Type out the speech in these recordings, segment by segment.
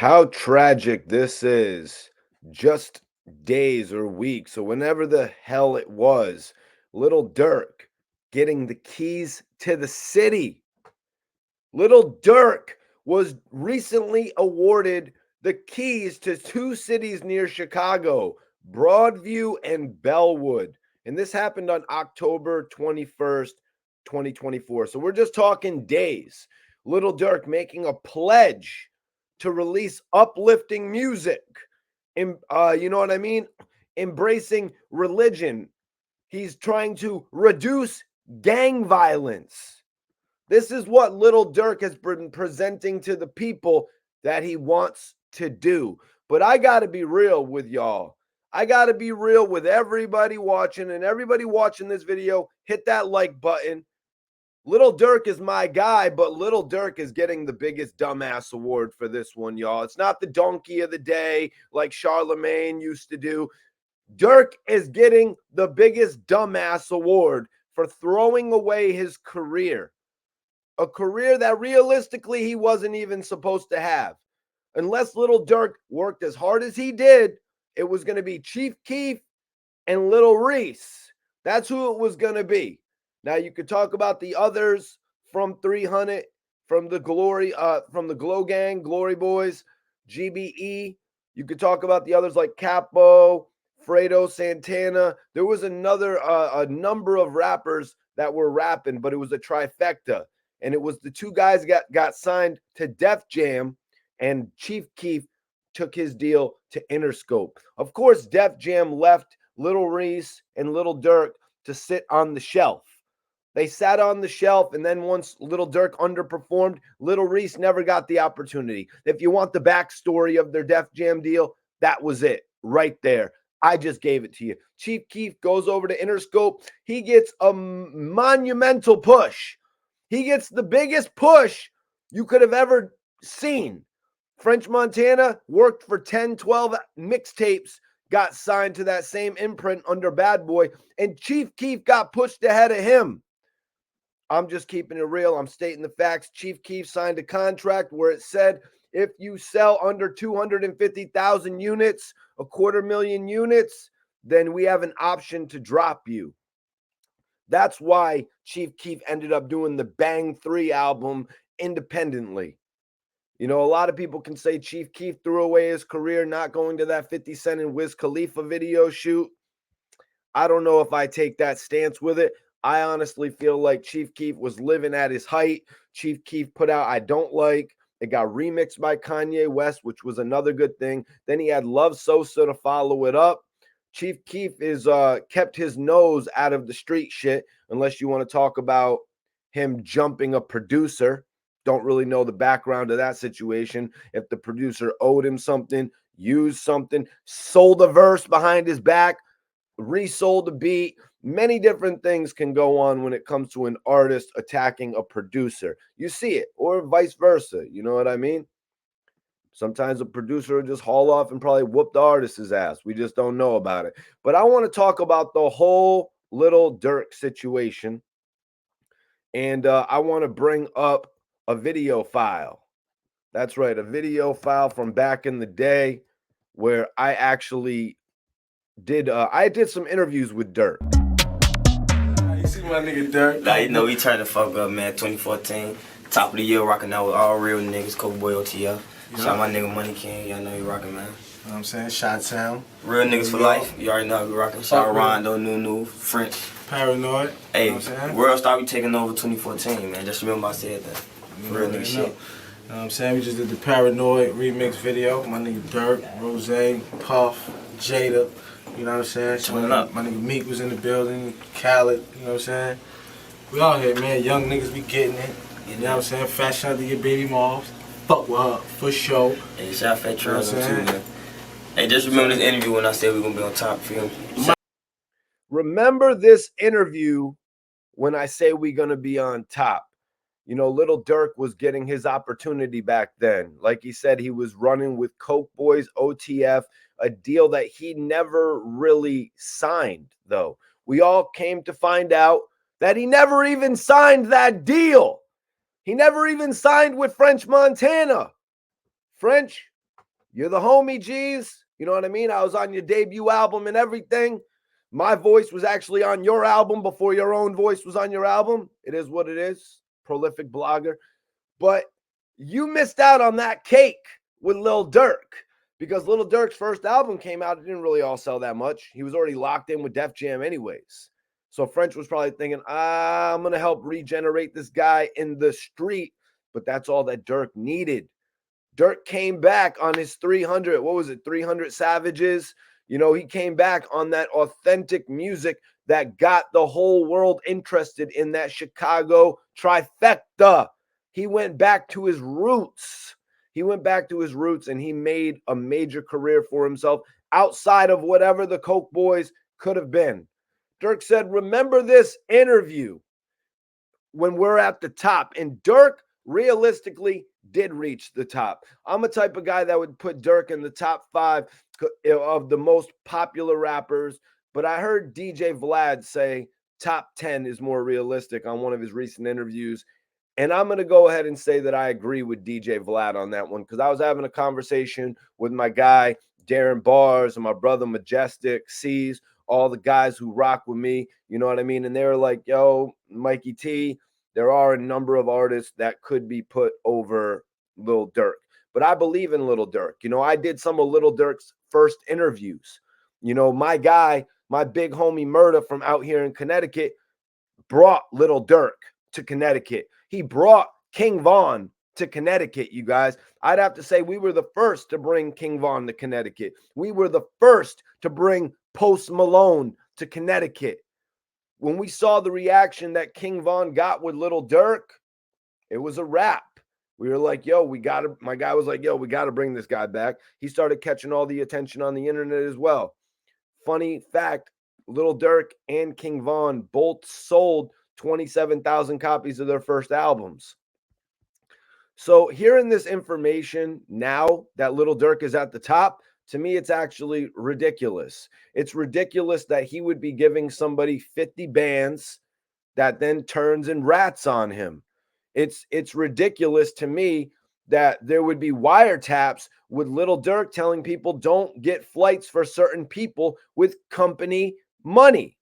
How tragic this is. Just days or weeks or whenever the hell it was, Little Durk getting the keys to the city. Little Durk was recently awarded the keys to two cities near Chicago, Broadview and Bellwood. And this happened on October 21st, 2024. So we're just talking days. Little Durk making a pledge to release uplifting music. You know what I mean? Embracing religion. He's trying to reduce gang violence. This is what Little Durk has been presenting to the people that he wants to do. But I got to be real with y'all. I got to be real with everybody watching, and everybody watching this video, hit that like button. Little Durk is my guy, but Little Durk is getting the biggest dumbass award for this one, y'all. It's not the donkey of the day like Charlemagne used to do. Durk is getting the biggest dumbass award for throwing away his career. A career that realistically he wasn't even supposed to have. Unless Little Durk worked as hard as he did, it was going to be Chief Keef and Little Reese. That's who it was going to be. Now you could talk about the others from 300, from the Glow Gang, Glory Boys, GBE. You could talk about the others like Capo, Fredo, Santana. There was a number of rappers that were rapping, but it was a trifecta. And it was the two guys got signed to Def Jam, and Chief Keef took his deal to Interscope. Of course, Def Jam left Little Reese and Little Durk to sit on the shelf. They sat on the shelf, and then once Little Durk underperformed, Little Reese never got the opportunity. If you want the backstory of their Def Jam deal, that was it right there. I just gave it to you. Chief Keef goes over to Interscope. He gets a monumental push. He gets the biggest push you could have ever seen. French Montana worked for 10, 12 mixtapes, got signed to that same imprint under Bad Boy, and Chief Keef got pushed ahead of him. I'm just keeping it real. I'm stating the facts. Chief Keef signed a contract where it said if you sell under 250,000 units, 250,000 units, then we have an option to drop you. That's why Chief Keef ended up doing the Bang 3 album independently. You know, a lot of people can say Chief Keef threw away his career not going to that 50 Cent and Wiz Khalifa video shoot. I don't know if I take that stance with it. I honestly feel like Chief Keef was living at his height. Chief Keef put out I Don't Like. It got remixed by Kanye West, which was another good thing. Then he had Love Sosa to follow it up. Chief Keef is kept his nose out of the street shit, unless you want to talk about him jumping a producer. Don't really know the background of that situation. If the producer owed him something, used something, sold a verse behind his back, resold a beat. Many different things can go on when it comes to an artist attacking a producer. You see it, or vice versa. You know what I mean? Sometimes a producer will just haul off and probably whoop the artist's ass. We just don't know about it. But I want to talk about the whole Little Durk situation. And I want to bring up a video file. That's right, a video file from back in the day where I actually did some interviews with Durk. You see my nigga Durk? Like, you know, we turned the fuck up, man. 2014, top of the year, rocking out with all real niggas. Coke Boy OTL. Shout my nigga Money King. Y'all know you rocking, man. You know what I'm saying? Shot-town. Real niggas for life. You already know how we rocking. Shout Rondo, Nunu, French. Paranoid. Hey, you know what I'm saying? World Star, we taking over 2014, man. Just remember I said that. Real nigga shit. You know what I'm saying? We just did the Paranoid remix video. My nigga Durk, Rose, Puff, Jada. You know what I'm saying? Turn up. My nigga Meek was in the building. Khaled. You know what I'm saying? We out here, man. Young niggas be getting it. You know what I'm saying? Fat shout out to your baby moms. Fuck with her for sure. Hey, shout out Fat Trans too, man. Hey, just remember this interview when I said we gonna be on top, feel me? Remember this interview when I say we gonna be on top. You know, Little Durk was getting his opportunity back then. Like he said, he was running with Coke Boys, OTF, a deal that he never really signed, though. We all came to find out that he never even signed that deal. He never even signed with French Montana. French, You're the homie, G's. You know what I mean? I was on your debut album and everything. My voice was actually on your album before your own voice was on your album. It is what it is. Prolific blogger. But you missed out on that cake with Lil Durk because Lil Durk's first album came out. It didn't really all sell that much. He was already locked in with Def Jam anyways. So French was probably thinking, I'm going to help regenerate this guy in the street. But that's all that Durk needed. Durk came back on his 300. What was it? 300 Savages. You know, he came back on that authentic music that got the whole world interested in that Chicago trifecta. He went back to his roots. He went back to his roots and he made a major career for himself outside of whatever the Coke Boys could have been. Durk said, remember this interview when we're at the top. And Durk realistically did reach the top. I'm a type of guy that would put Durk in the top 5 of the most popular rappers, but I heard DJ Vlad say top 10 is more realistic on one of his recent interviews. And I'm going to go ahead and say that I agree with DJ Vlad on that one because I was having a conversation with my guy, Darren Bars, and my brother, Majestic, C's, all the guys who rock with me. You know what I mean? And they were like, yo, Mikey T, there are a number of artists that could be put over Lil Durk. But I believe in Lil Durk. You know, I did some of Lil Durk's first interviews. You know, my guy, my big homie Murda from out here in Connecticut brought Lil Durk to Connecticut. He brought King Von to Connecticut, you guys. I'd have to say we were the first to bring King Von to Connecticut. We were the first to bring Post Malone to Connecticut. When we saw the reaction that King Von got with Lil Durk, it was a wrap. We were like, yo, my guy was like, yo, we got to bring this guy back. He started catching all the attention on the internet as well. Funny fact, Lil Durk and King Von both sold 27,000 copies of their first albums. So hearing this information now that Lil Durk is at the top, to me, it's actually ridiculous. It's ridiculous that he would be giving somebody 50 bands that then turns and rats on him. It's ridiculous to me that there would be wiretaps with Lil Durk telling people don't get flights for certain people with company money.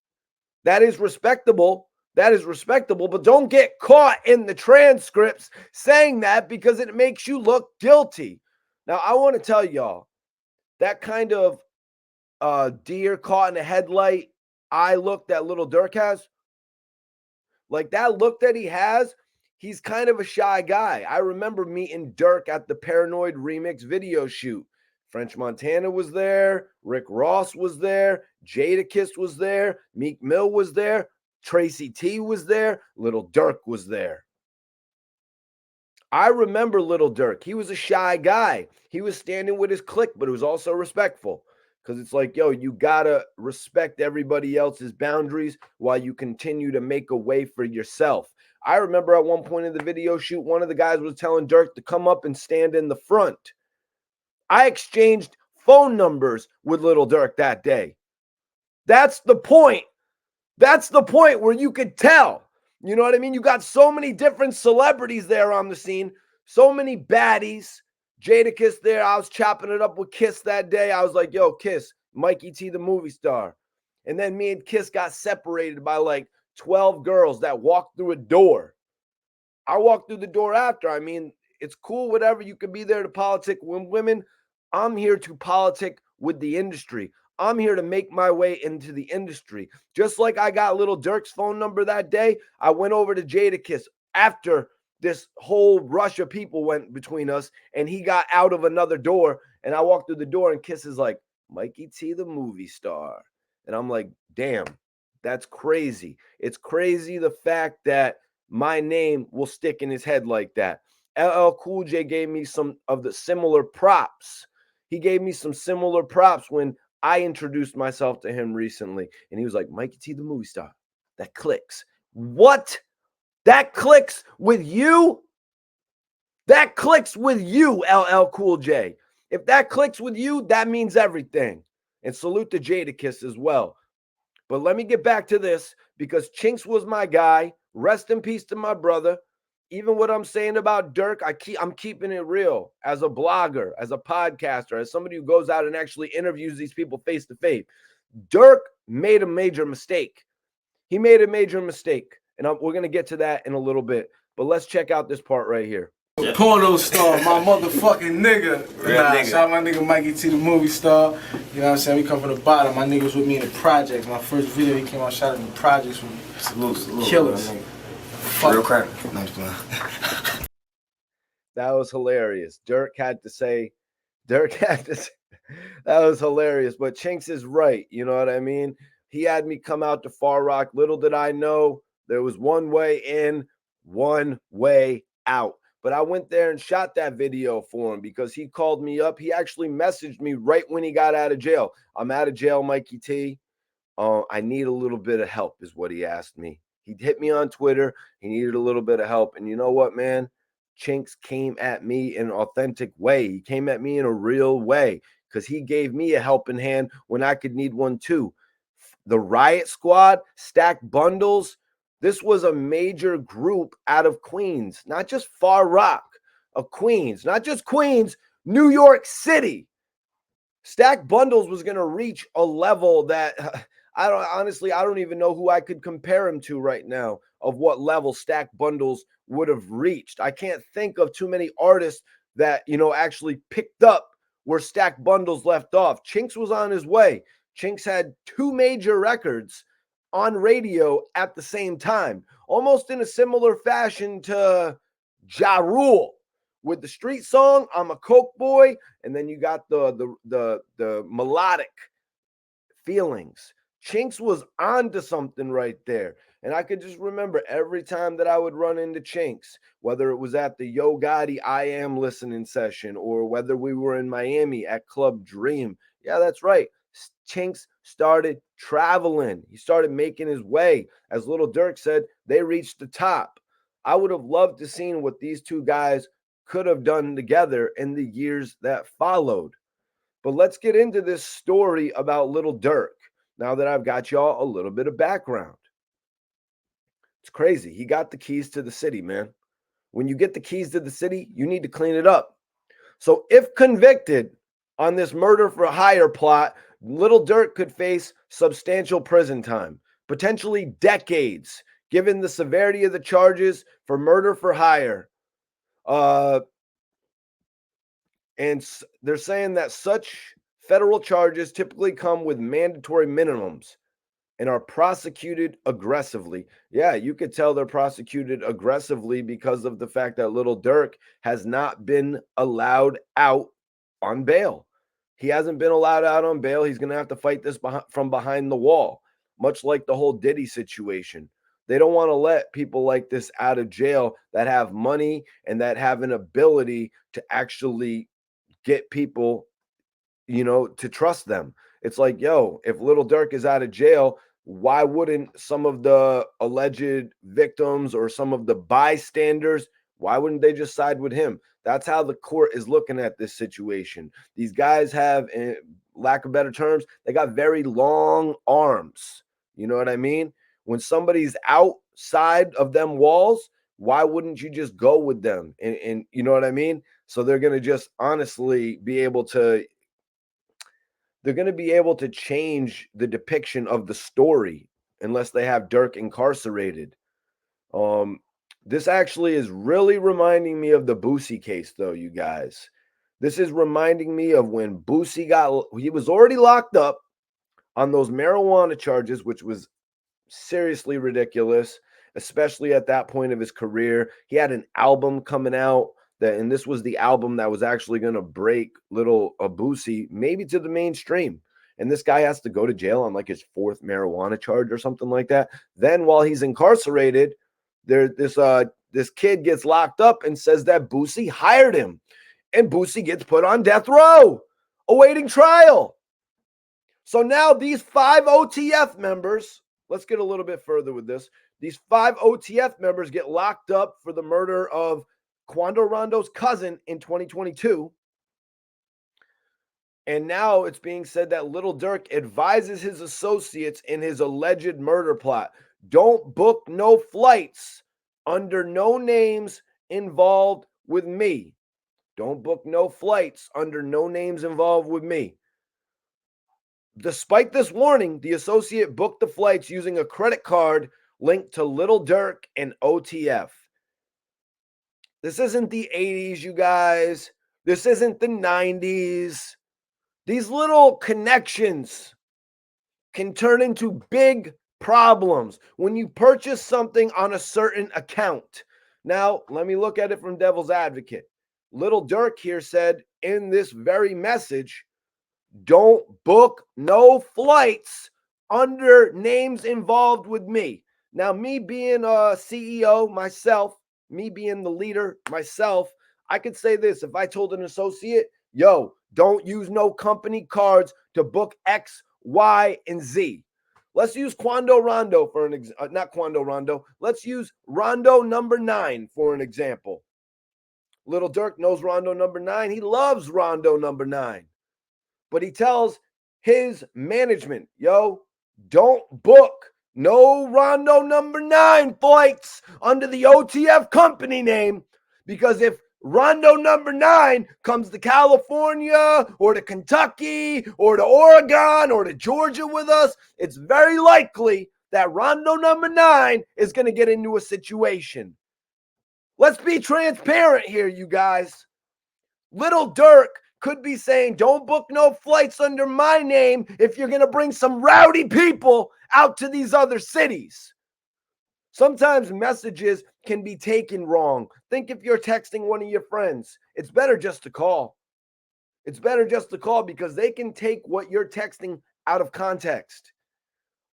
That is respectable. That is respectable, but don't get caught in the transcripts saying that because it makes you look guilty. Now, I want to tell y'all that kind of deer caught in a headlight eye look that Lil Durk has, like that look that he has, he's kind of a shy guy. I remember meeting Durk at the Paranoid Remix video shoot. French Montana was there, Rick Ross was there, Jadakiss was there, Meek Mill was there, Tracy T was there, Lil Durk was there. I remember Lil Durk. He was a shy guy. He was standing with his clique, but it was also respectful because it's like, yo, you got to respect everybody else's boundaries while you continue to make a way for yourself. I remember at one point in the video shoot, one of the guys was telling Durk to come up and stand in the front. I exchanged phone numbers with Lil Durk that day. That's the point. That's the point where you could tell. You know what I mean? You got so many different celebrities there on the scene, so many baddies. Jadakiss there. I was chopping it up with Kiss that day. I was like, yo, Kiss, Mikey T, the movie star. And then me and Kiss got separated by like 12 girls that walked through a door. I walked through the door after. I mean, it's cool, whatever. You could be there to politic with women. I'm here to politic with the industry. I'm here to make my way into the industry. Just like I got Lil Durk's phone number that day, I went over to Jadakiss after this whole rush of people went between us, and he got out of another door, and I walked through the door, and Kiss is like, Mikey T, the movie star. And I'm like, damn, that's crazy. It's crazy the fact that my name will stick in his head like that. LL Cool J gave me some of the similar props. He gave me some similar props when I introduced myself to him recently, and he was like, Mikey T, the movie star. That clicks. What? That clicks with you? That clicks with you, LL Cool J. If that clicks with you, that means everything. And salute to Jadakiss as well. But let me get back to this because Chinx was my guy. Rest in peace to my brother. even what I'm saying about Durk, I'm keeping it real as a blogger, as a podcaster, as somebody who goes out and actually interviews these people face to face. Durk made a major mistake. He made a major mistake, and we're gonna get to that in a little bit. But let's check out this part right here. Yeah. Porno star, my motherfucking nigga. Nigga. Shout out my nigga Mikey T, the movie star. You know what I'm saying? We come from the bottom. My nigga was with me in the projects. My first video, he came out shot in the projects with me. Salute. Killers. Real crap. No, I'm just playing. That was hilarious. Durk had to say, that was hilarious. But Chinx is right. You know what I mean? He had me come out to Far Rock. Little did I know there was one way in, one way out. But I went there and shot that video for him because he called me up. He actually messaged me right when he got out of jail. I'm out of jail, Mikey T. I need a little bit of help is what he asked me. He hit me on Twitter. He needed a little bit of help. And you know what, man? Chinx came at me in an authentic way. He came at me in a real way because he gave me a helping hand when I could need one too. The Riot Squad, Stack Bundles, this was a major group out of Queens, not just Far Rock, of Queens, not just Queens, New York City. Stack Bundles was going to reach a level that I don't even know who I could compare him to right now of what level Stack Bundles would have reached. I can't think of too many artists that, actually picked up where Stack Bundles left off. Chinx was on his way. Chinx had 2 major records on radio at the same time, almost in a similar fashion to Ja Rule with the street song, I'm a Coke Boy, and then you got the melodic feelings. Chinx was onto something right there. And I could just remember every time that I would run into Chinx, whether it was at the Yo Gotti I Am listening session or whether we were in Miami at Club Dream. Yeah, that's right. Chinx started traveling. He started making his way. As Lil Durk said, they reached the top. I would have loved to seen what these two guys could have done together in the years that followed. But let's get into this story about Lil Durk now that I've got y'all a little bit of background. It's crazy. He got the keys to the city, man. When you get the keys to the city, you need to clean it up. So if convicted on this murder for hire plot, Lil Durk could face substantial prison time, potentially decades, given the severity of the charges for murder for hire. And they're saying that such federal charges typically come with mandatory minimums and are prosecuted aggressively. Yeah, you could tell they're prosecuted aggressively because of the fact that Lil Durk has not been allowed out on bail. He hasn't been allowed out on bail. He's going to have to fight this from behind the wall, much like the whole Diddy situation. They don't want to let people like this out of jail that have money and that have an ability to actually get people, to trust them. It's like, yo, if Lil Durk is out of jail, why wouldn't some of the alleged victims or some of the bystanders, why wouldn't they just side with him? That's how the court is looking at this situation. These guys have, lack of better terms, they got very long arms. You know what I mean? When somebody's outside of them walls, why wouldn't you just go with them? And you know what I mean? So they're going to just honestly be able to, change the depiction of the story unless they have Durk incarcerated. This actually is really reminding me of the Boosie case, though, you guys. This is reminding me of when Boosie he was already locked up on those marijuana charges, which was seriously ridiculous, especially at that point of his career. He had an album coming out and this was the album that was actually going to break little Boosie maybe to the mainstream. And this guy has to go to jail on like his 4th marijuana charge or something like that. Then while he's incarcerated, this kid gets locked up and says that Boosie hired him. And Boosie gets put on death row, awaiting trial. So now these 5 OTF members, let's get a little bit further with this. These 5 OTF members get locked up for the murder of Quando Rondo's cousin in 2022. And now it's being said that Lil Durk advises his associates in his alleged murder plot. Don't book no flights under no names involved with me. Don't book no flights under no names involved with me. Despite this warning, the associate booked the flights using a credit card linked to Lil Durk and OTF. This isn't the 80s, you guys. This isn't the 90s. These little connections can turn into big problems when you purchase something on a certain account. Now, let me look at it from devil's advocate. Lil Durk here said in this very message, don't book no flights under names involved with me. Now, me being a CEO myself, me being the leader myself, I could say this. If I told an associate, yo, don't use no company cards to book X, Y, and Z. Let's use Quando Rondo for an example. Not Quando Rondo. Let's use Rondo number 9 for an example. Lil Durk knows Rondo number 9. He loves Rondo number 9. But he tells his management, yo, don't book no Rondo number 9 flights under the OTF company name, because if Rondo number 9 comes to California or to Kentucky or to Oregon or to Georgia with us, it's very likely that Rondo number 9 is going to get into a situation. Let's be transparent here, you guys. Lil Durk could be saying, don't book no flights under my name if you're going to bring some rowdy people out to these other cities. Sometimes messages can be taken wrong. Think if you're texting one of your friends, it's better just to call. It's better just to call because they can take what you're texting out of context.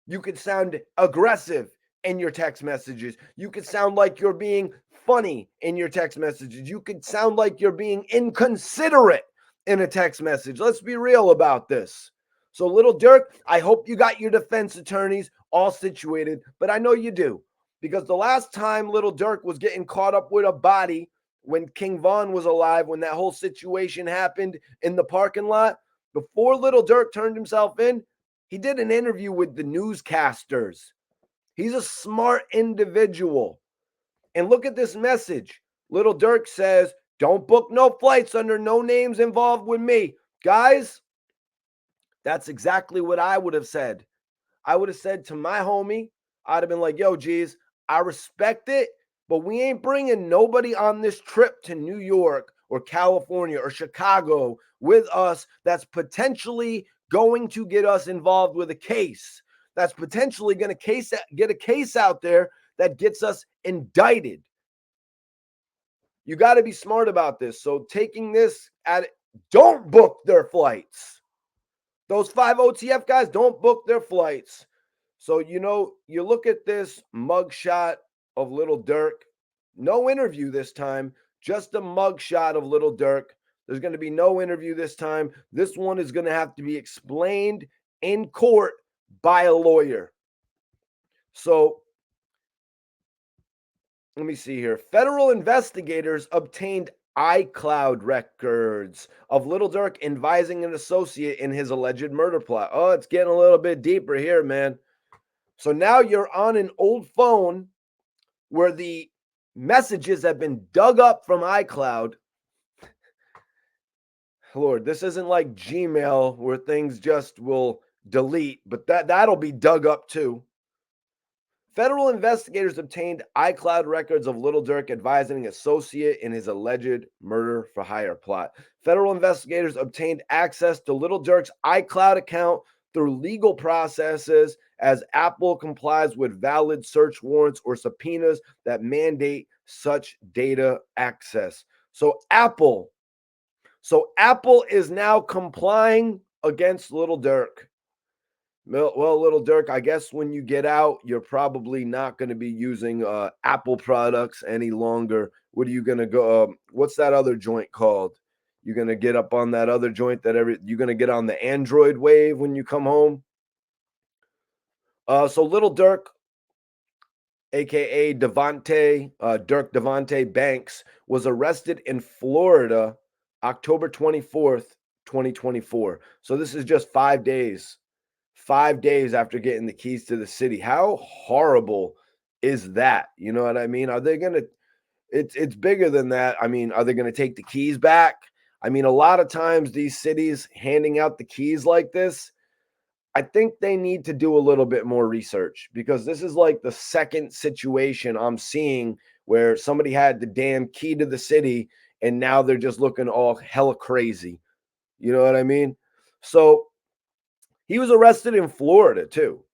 You could sound aggressive in your text messages. You could sound like you're being funny in your text messages. You could sound like you're being inconsiderate in a text message. Let's be real about this. So, Lil Durk, I hope you got your defense attorneys all situated, but I know you do. Because the last time Lil Durk was getting caught up with a body when King Von was alive, when that whole situation happened in the parking lot, before Lil Durk turned himself in, he did an interview with the newscasters. He's a smart individual. And look at this message. Lil Durk says, don't book no flights under no names involved with me. Guys, that's exactly what I would have said. I would have said to my homie, I'd have been like, yo, geez, I respect it, but we ain't bringing nobody on this trip to New York or California or Chicago with us that's potentially going to get us involved with a case. That's potentially going to get a case out there that gets us indicted. You got to be smart about this. So taking this at it, don't book their flights. Those 5 OTF guys, don't book their flights. So, you look at this mugshot of Lil Durk. No interview this time, just a mugshot of Lil Durk. There's going to be no interview this time. This one is going to have to be explained in court by a lawyer. So, let me see here. Federal investigators obtained iCloud records of Lil Durk advising an associate in his alleged murder plot. Oh, it's getting a little bit deeper here, man. So now you're on an old phone where the messages have been dug up from iCloud. Lord, this isn't like Gmail where things just will delete, but that'll be dug up too. Federal investigators obtained iCloud records of Lil Durk advising an associate in his alleged murder for hire plot. Federal investigators obtained access to Lil Durk's iCloud account through legal processes as Apple complies with valid search warrants or subpoenas that mandate such data access. So Apple is now complying against Lil Durk. Well, Lil Durk, I guess when you get out, you're probably not going to be using Apple products any longer. What are you going to go? What's that other joint called? You're going to get up on that other joint you're going to get on the Android wave when you come home. So Lil Durk, aka Devontae, Dirk Devontae Banks, was arrested in Florida October 24th, 2024. So this is just 5 days. 5 days after getting the keys to the city. How horrible is that? You know what I mean? Are they gonna it's bigger than that. I mean, are they gonna take the keys back? I mean, a lot of times these cities handing out the keys like this, I think they need to do a little bit more research because this is like the second situation I'm seeing where somebody had the damn key to the city and now they're just looking all hella crazy. You know what I mean? So he was arrested in Florida too.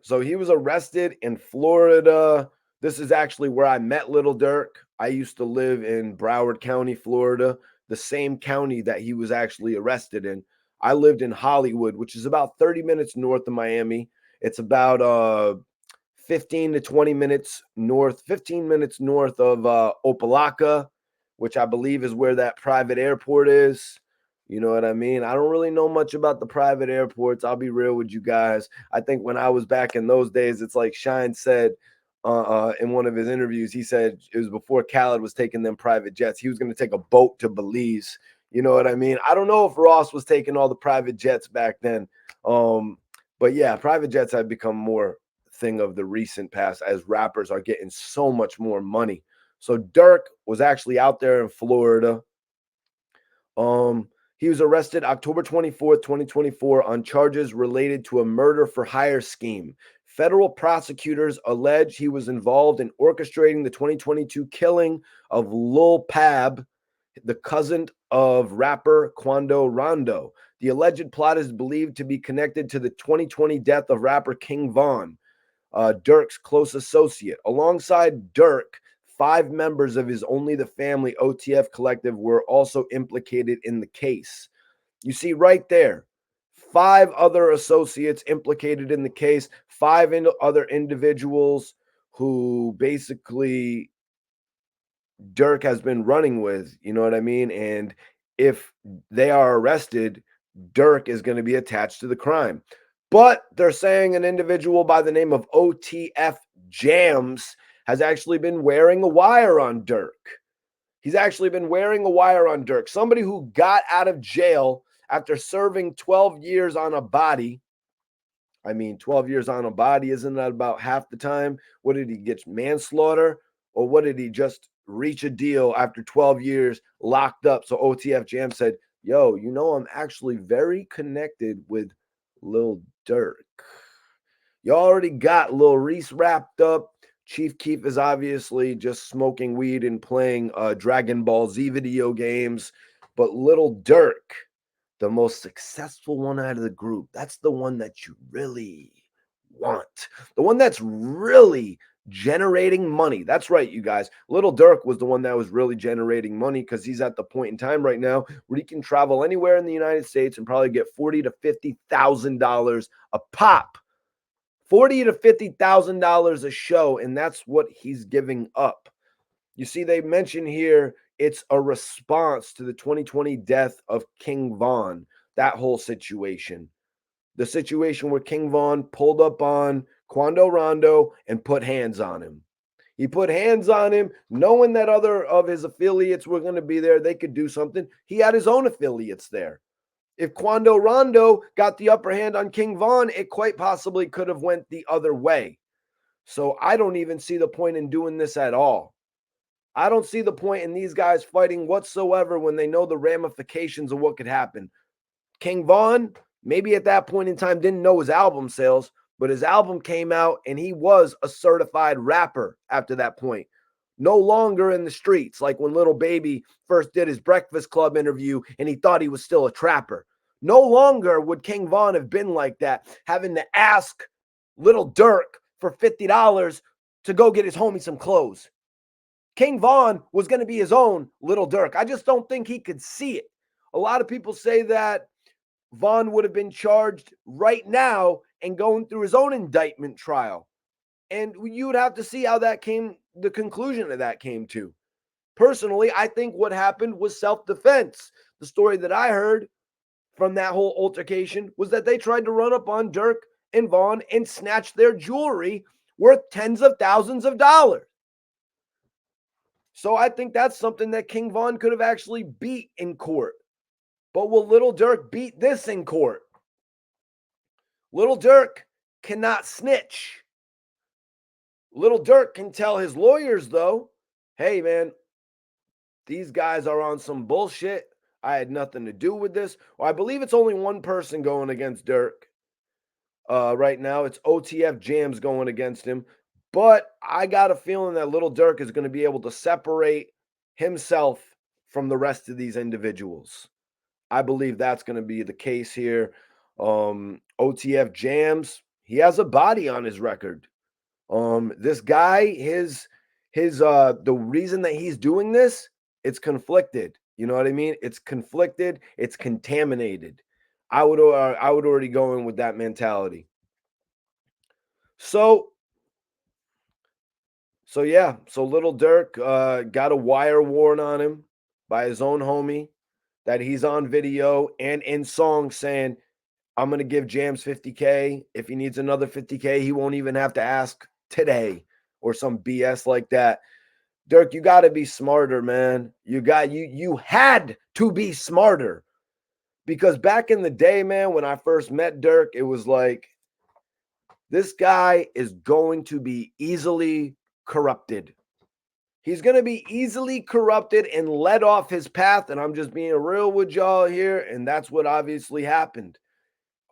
So he was arrested in Florida. This is actually where I met Little Durk. I used to live in Broward County, Florida, the same county that he was actually arrested in. I lived in Hollywood, which is about 30 minutes north of Miami. It's about 15 to 20 minutes north, 15 minutes north of Opelika, which I believe is where that private airport is. You know what I mean? I don't really know much about the private airports. I'll be real with you guys. I think when I was back in those days, it's like Shine said in one of his interviews, he said it was before Khaled was taking them private jets. He was going to take a boat to Belize. You know what I mean? I don't know if Ross was taking all the private jets back then. But yeah, private jets have become more thing of the recent past as rappers are getting so much more money. So Durk was actually out there in Florida. He was arrested October 24th, 2024 on charges related to a murder for hire scheme. Federal prosecutors allege he was involved in orchestrating the 2022 killing of Lil Pab, the cousin of rapper Quando Rondo. The alleged plot is believed to be connected to the 2020 death of rapper King Von, Durk's close associate. Alongside Durk, 5 members of his Only the Family OTF collective were also implicated in the case. You see right there, 5 other associates implicated in the case, 5 other individuals who basically Durk has been running with, you know what I mean? And if they are arrested, Durk is going to be attached to the crime. But they're saying an individual by the name of OTF Jams has actually been wearing a wire on Durk. He's actually been wearing a wire on Durk. Somebody who got out of jail after serving 12 years on a body. I mean, 12 years on a body, isn't that about half the time? What did he get? Manslaughter? Or what did he just reach a deal after 12 years locked up? So OTF Jam said, yo, you know, I'm actually very connected with Lil Durk. You already got Lil Reese wrapped up. Chief Keef is obviously just smoking weed and playing Dragon Ball Z video games. But Little Durk, the most successful one out of the group, that's the one that you really want. The one that's really generating money. That's right, you guys. Little Durk was the one that was really generating money because he's at the point in time right now where he can travel anywhere in the United States and probably get $40,000 to $50,000 a pop. $40,000 to $50,000 a show, and that's what he's giving up. You see, they mention here it's a response to the 2020 death of King Von, that whole situation. The situation where King Von pulled up on Quando Rondo and put hands on him. He put hands on him, knowing that other of his affiliates were going to be there. They could do something. He had his own affiliates there. If Quando Rondo got the upper hand on King Von, it quite possibly could have went the other way. So I don't even see the point in doing this at all. I don't see the point in these guys fighting whatsoever when they know the ramifications of what could happen. King Von, maybe at that point in time, didn't know his album sales, but his album came out and he was a certified rapper after that point. No longer in the streets, like when Little Baby first did his Breakfast Club interview and he thought he was still a trapper. No longer would King Von have been like that, having to ask Little Durk for $50 to go get his homie some clothes. King Von was going to be his own Little Durk. I just don't think he could see it. A lot of people say that Von would have been charged right now and going through his own indictment trial. And you would have to see how that came, the conclusion of that came to. Personally, I think what happened was self-defense. The story that I heard from that whole altercation was that they tried to run up on Durk and Von and snatch their jewelry worth tens of thousands of dollars. So I think that's something that King Von could have actually beat in court. But will Little Durk beat this in court? Little Durk cannot snitch. Little Durk can tell his lawyers, though, hey, man, these guys are on some bullshit. I had nothing to do with this. Well, I believe it's only one person going against Durk. Right now, it's OTF Jams going against him. But I got a feeling that Little Durk is going to be able to separate himself from the rest of these individuals. I believe that's going to be the case here. OTF Jams, he has a body on his record. This guy, his the reason that he's doing this, it's conflicted. You know what I mean? It's conflicted, it's contaminated. I would already go in with that mentality. So yeah, so Little Durk got a wire warrant on him by his own homie that he's on video and in song saying, I'm going to give Jams 50K. If he needs another 50K, he won't even have to ask today or some BS like that. Durk, you got to be smarter, man. You had to be smarter. Because back in the day, man, when I first met Durk, it was like, this guy is going to be easily corrupted. He's going to be easily corrupted and led off his path. And I'm just being real with y'all here. And that's what obviously happened.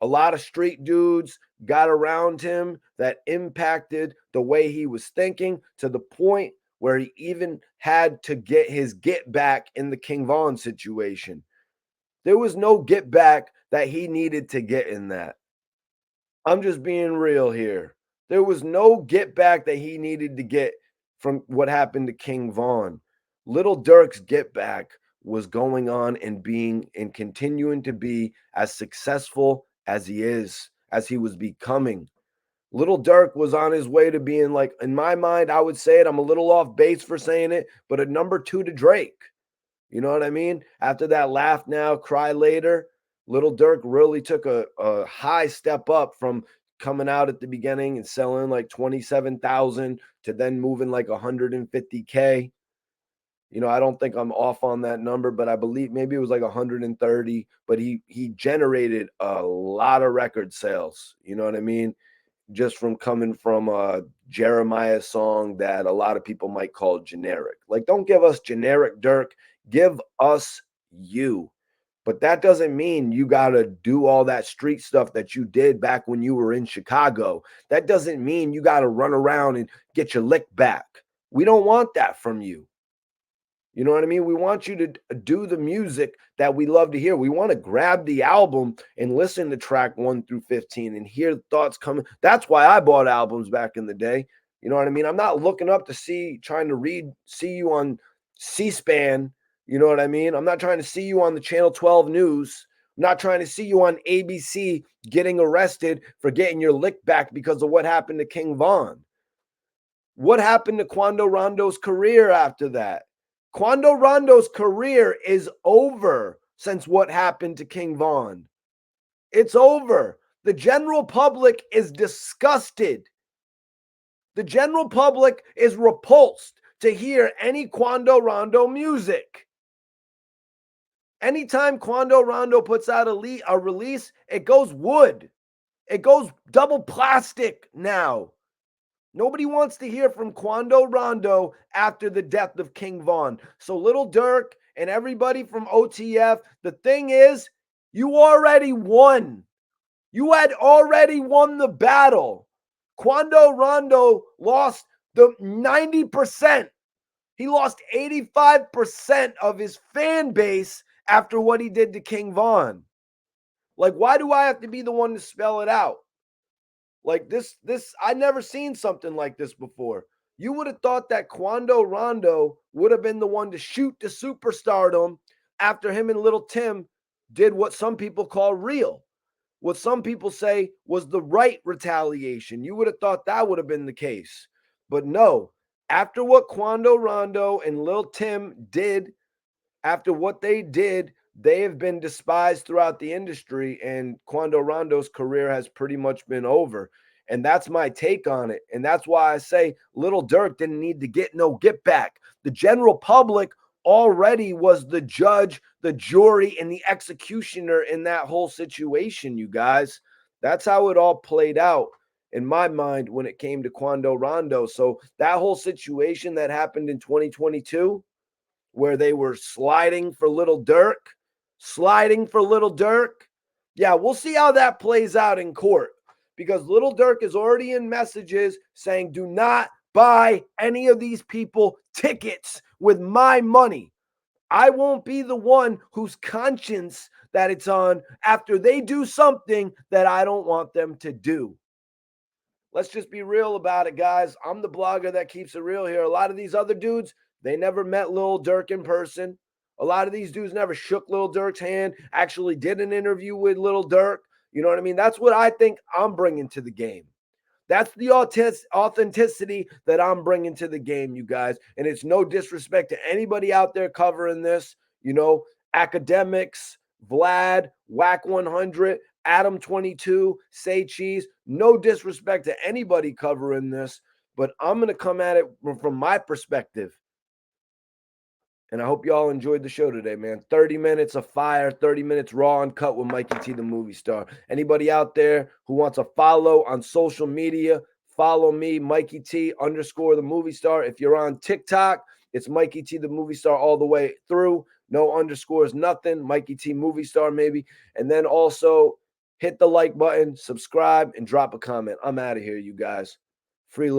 A lot of street dudes got around him that impacted the way he was thinking to the point where he even had to get his get back in the King Von situation. There was no get back that he needed to get in that. I'm just being real here. There was no get back that he needed to get from what happened to King Von. Little Durk's get back was going on and being and continuing to be as successful as he is, as he was becoming. Little Durk was on his way to being, like, in my mind, I would say it, I'm a little off base for saying it, but a number 2 to Drake. You know what I mean? After that Laugh Now, Cry Later, Little Durk really took a high step up from coming out at the beginning and selling like 27,000 to then moving like 150K. You know, I don't think I'm off on that number, but I believe maybe it was like 130, but he generated a lot of record sales. You know what I mean? Just from coming from a Jeremiah song that a lot of people might call generic. Like, don't give us generic Durk, give us you. But that doesn't mean you got to do all that street stuff that you did back when you were in Chicago. That doesn't mean you got to run around and get your lick back. We don't want that from you. You know what I mean? We want you to do the music that we love to hear. We want to grab the album and listen to track 1 through 15 and hear thoughts coming. That's why I bought albums back in the day. You know what I mean? I'm not looking up to trying to see you on C-SPAN. You know what I mean? I'm not trying to see you on the Channel 12 news. I'm not trying to see you on ABC getting arrested for getting your lick back because of what happened to King Von. What happened to Quando Rondo's career after that? Quando Rondo's career is over since what happened to King Von. It's over. The general public is disgusted. The general public is repulsed to hear any Quando Rondo music. Anytime Quando Rondo puts out a release, it goes wood. It goes double plastic now. Nobody wants to hear from Quando Rondo after the death of King Von. So Little Durk and everybody from OTF, the thing is, you already won. You had already won the battle. Quando Rondo lost the 90%. He lost 85% of his fan base after what he did to King Von. Like, why do I have to be the one to spell it out? Like this, I never seen something like this before. You would have thought that Quando Rondo would have been the one to shoot to superstardom after him and Little Tim did what some people call real, what some people say was the right retaliation. You would have thought that would have been the case. But no, after what Quando Rondo and Lil Tim did, after what they did, they have been despised throughout the industry, and Quando Rondo's career has pretty much been over. And that's my take on it. And that's why I say Little Durk didn't need to get no get back. The general public already was the judge, the jury, and the executioner in that whole situation, you guys. That's how it all played out. in my mind when it came to Quando Rondo. So that whole situation that happened in 2022 where they were sliding for Lil Durk, yeah, we'll see how that plays out in court because Lil Durk is already in messages saying, do not buy any of these people tickets with my money. I won't be the one whose conscience that it's on after they do something that I don't want them to do. Let's just be real about it, guys. I'm the blogger that keeps it real here. A lot of these other dudes, they never met Lil Durk in person. A lot of these dudes never shook Lil Durk's hand, actually did an interview with Lil Durk. You know what I mean? That's what I think I'm bringing to the game. That's the authenticity that I'm bringing to the game, you guys. And it's no disrespect to anybody out there covering this, academics, Vlad, Whack 100, Adam 22, Say Cheese. No disrespect to anybody covering this, but I'm going to come at it from my perspective. And I hope y'all enjoyed the show today, man. 30 minutes of fire, 30 minutes raw and cut with Mikey T, the movie star. Anybody out there who wants to follow on social media, follow me, Mikey T _ the movie star. If you're on TikTok, it's Mikey T, the movie star all the way through. No underscores, nothing. Mikey T, movie star, maybe. And then also hit the like button, subscribe, and drop a comment. I'm out of here, you guys.